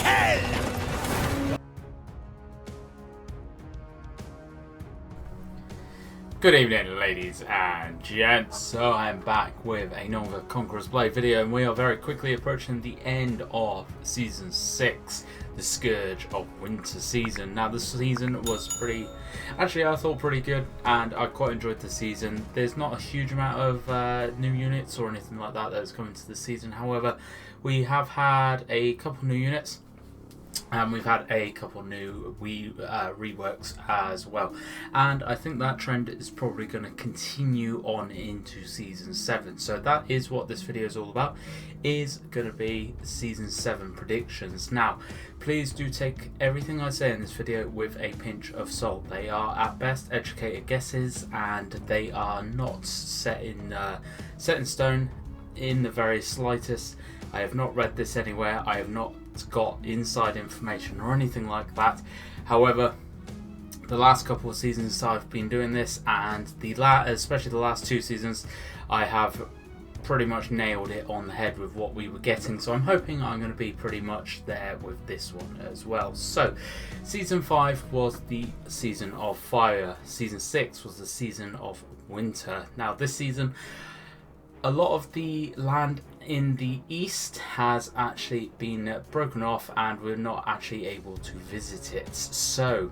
hell! Good evening, ladies and gents. So I'm back with another Conquerors Blade video, and we are very quickly approaching the end of Season 6, the Scourge of Winter season. Now this season was I thought pretty good, and I quite enjoyed the season. There's not a huge amount of new units or anything like that that's coming to the season. However, we have had a couple new units. And we've had a couple new reworks as well, and I think that trend is probably going to continue on into Season 7. So that is what this video is all about, is going to be Season 7 predictions. Now, please do take everything I say in this video with a pinch of salt. They are at best educated guesses, and they are not set in stone in the very slightest. I have not read this anywhere. I have not got inside information or anything like that. However, the last couple of seasons I've been doing this, and especially the last 2 seasons, I have pretty much nailed it on the head with what we were getting. So I'm hoping I'm going to be pretty much there with this one as well. So Season 5 was the season of fire. Season 6 was the season of winter. Now this season, a lot of the land in the east has actually been broken off, and we're not actually able to visit it. So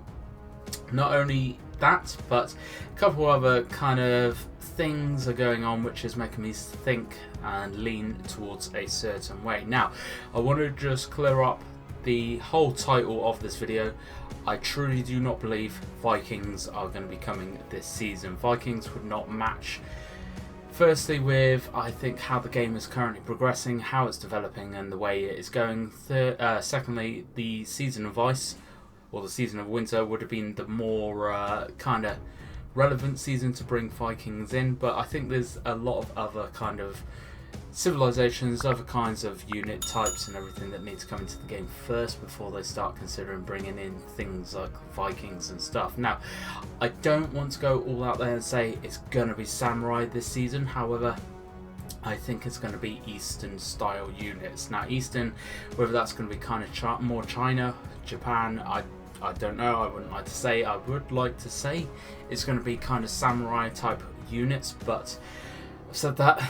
not only that, but a couple other kind of things are going on which is making me think and lean towards a certain way. Now, I want to just clear up the whole title of this video. I truly do not believe Vikings are going to be coming this season. Vikings would not match, firstly, with I think how the game is currently progressing, how it's developing, and the way it is going. Secondly, the season of ice or the season of winter would have been the more kind of relevant season to bring Vikings in. But I think there's a lot of other kind of civilizations, other kinds of unit types and everything that need to come into the game first before they start considering bringing in things like Vikings and stuff. Now, I don't want to go all out there and say it's going to be samurai this season. However, I think it's going to be Eastern style units. Now Eastern, whether that's going to be kind of more China, Japan, I don't know. I wouldn't like to say. I would like to say it's going to be kind of samurai type units, but I've said that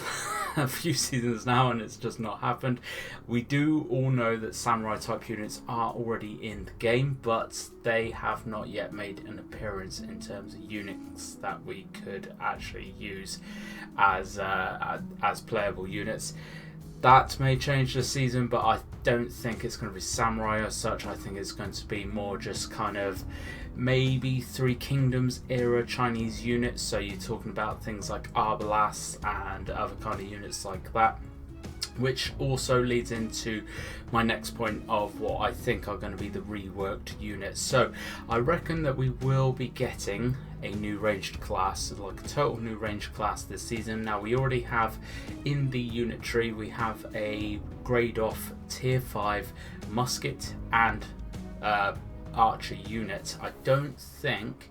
a few seasons now and it's just not happened. We do all know that samurai type units are already in the game, but they have not yet made an appearance in terms of units that we could actually use as playable units. That may change this season, but I don't think it's going to be samurai as such. I think it's going to be more just kind of maybe Three Kingdoms era Chinese units. So you're talking about things like Arbalas and other kind of units like that, which also leads into my next point of what I think are going to be the reworked units. So I reckon that we will be getting a new ranged class, like a total new ranged class this season. Now we already have in the unit tree, we have a grade off tier 5 musket and archer unit. I don't think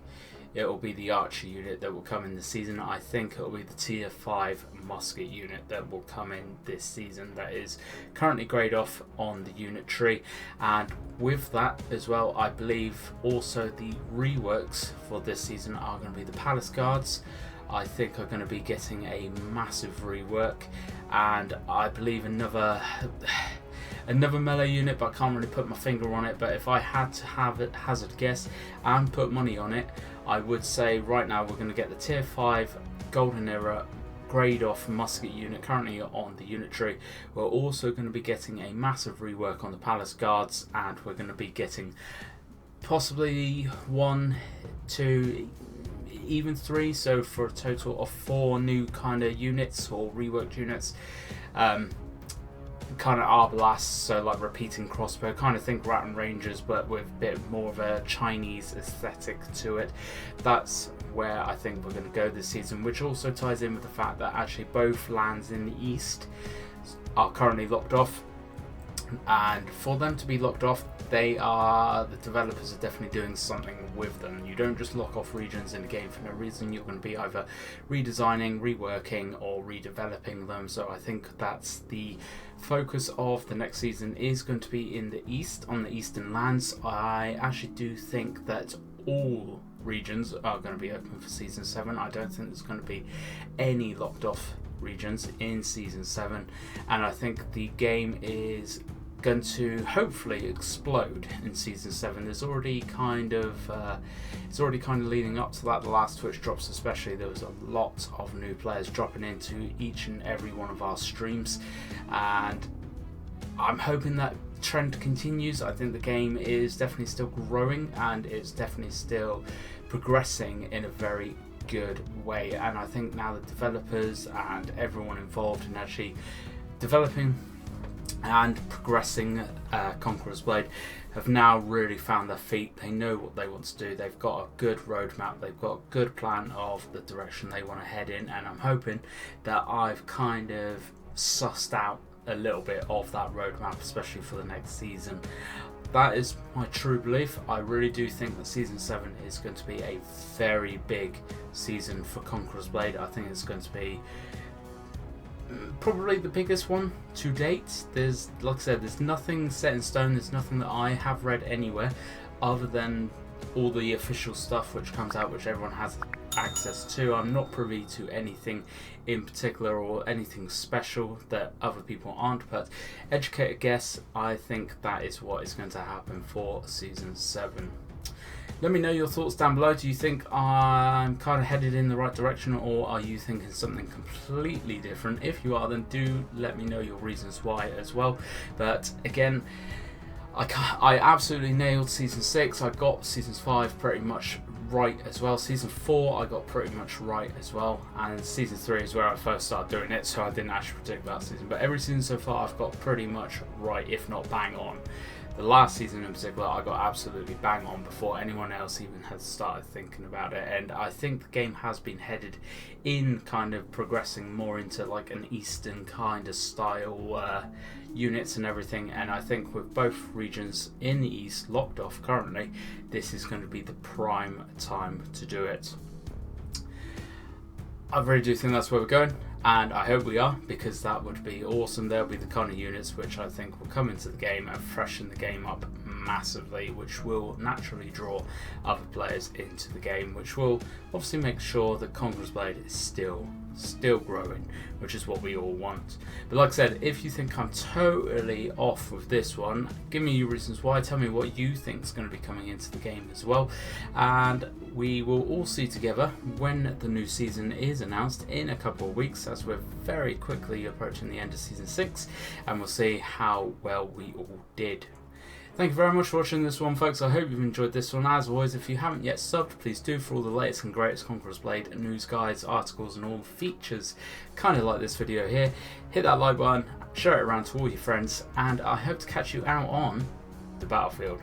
it will be the archer unit that will come in this season. I think it will be the tier 5 musket unit that will come in this season, that is currently grade off on the unit tree. And with that as well, I believe also the reworks for this season are going to be the palace guards. I think are going to be getting a massive rework, and I believe another melee unit, but I can't really put my finger on it. But if I had to have it hazard guess and put money on it, I would say right now we're going to get the tier 5 golden era grade off musket unit currently on the unit tree. We're also going to be getting a massive rework on the palace guards, and we're going to be getting possibly 1, 2, even 3, so for a total of 4 new kind of units or reworked units. Kind of Arbalas, so like repeating crossbow, kind of think Rat and Rangers but with a bit more of a Chinese aesthetic to it. That's where I think we're going to go this season, which also ties in with the fact that actually both lands in the east are currently locked off. and for them to be locked off, the developers are definitely doing something with them. You don't just lock off regions in the game for no reason. You're going to be either redesigning, reworking, or redeveloping them. So I think that's the focus of the next season, is going to be in the east, on the eastern lands. I actually do think that all regions are going to be open for season 7. I don't think there's going to be any locked off regions in season 7, and I think the game is going to hopefully explode in season 7. There's already kind of it's already kind of leading up to that. The last Twitch drops especially, there was a lot of new players dropping into each and every one of our streams, and I'm hoping that trend continues. I think the game is definitely still growing, and it's definitely still progressing in a very good way, and I think now the developers and everyone involved in actually developing and progressing Conquerors Blade have now really found their feet. They know what they want to do. They've got a good roadmap. They've got a good plan of the direction they want to head in, and I'm hoping that I've kind of sussed out a little bit of that roadmap, especially for the next season. That is my true belief. I really do think that season 7 is going to be a very big season for Conquerors Blade. I think it's going to be probably the biggest one to date. There's, like I said, there's nothing set in stone. There's nothing that I have read anywhere other than all the official stuff which comes out, which everyone has access to. I'm not privy to anything in particular or anything special that other people aren't, but educated guess, I think that is what is going to happen for season 7. Let me know your thoughts down below. Do you think I'm kind of headed in the right direction, or are you thinking something completely different? If you are, then do let me know your reasons why as well. But again, I absolutely nailed season 6. I got season 5 pretty much right as well. Season 4 I got pretty much right as well, and season 3 is where I first started doing it, so I didn't actually predict that season. But every season so far I've got pretty much right, if not bang on. The last season in particular I got absolutely bang on before anyone else even had started thinking about it, and I think the game has been headed in kind of progressing more into like an eastern kind of style units and everything, and I think with both regions in the east locked off currently, this is going to be the prime time to do it. I really do think that's where we're going, and I hope we are, because that would be awesome. There'll be the kind of units which I think will come into the game and freshen the game up massively, which will naturally draw other players into the game, which will obviously make sure that Conquerors Blade is still growing, which is what we all want. But like I said, if you think I'm totally off with this one, give me your reasons why. Tell me what you think is going to be coming into the game as well, and we will all see together when the new season is announced in a couple of weeks, as we're very quickly approaching the end of season 6, and we'll see how well we all did. Thank you very much for watching this one, folks. I hope you've enjoyed this one. As always, if you haven't yet subbed, please do, for all the latest and greatest Conquerors Blade news, guides, articles, and all the features kind of like this video here. Hit that like button, share it around to all your friends, and I hope to catch you out on the battlefield.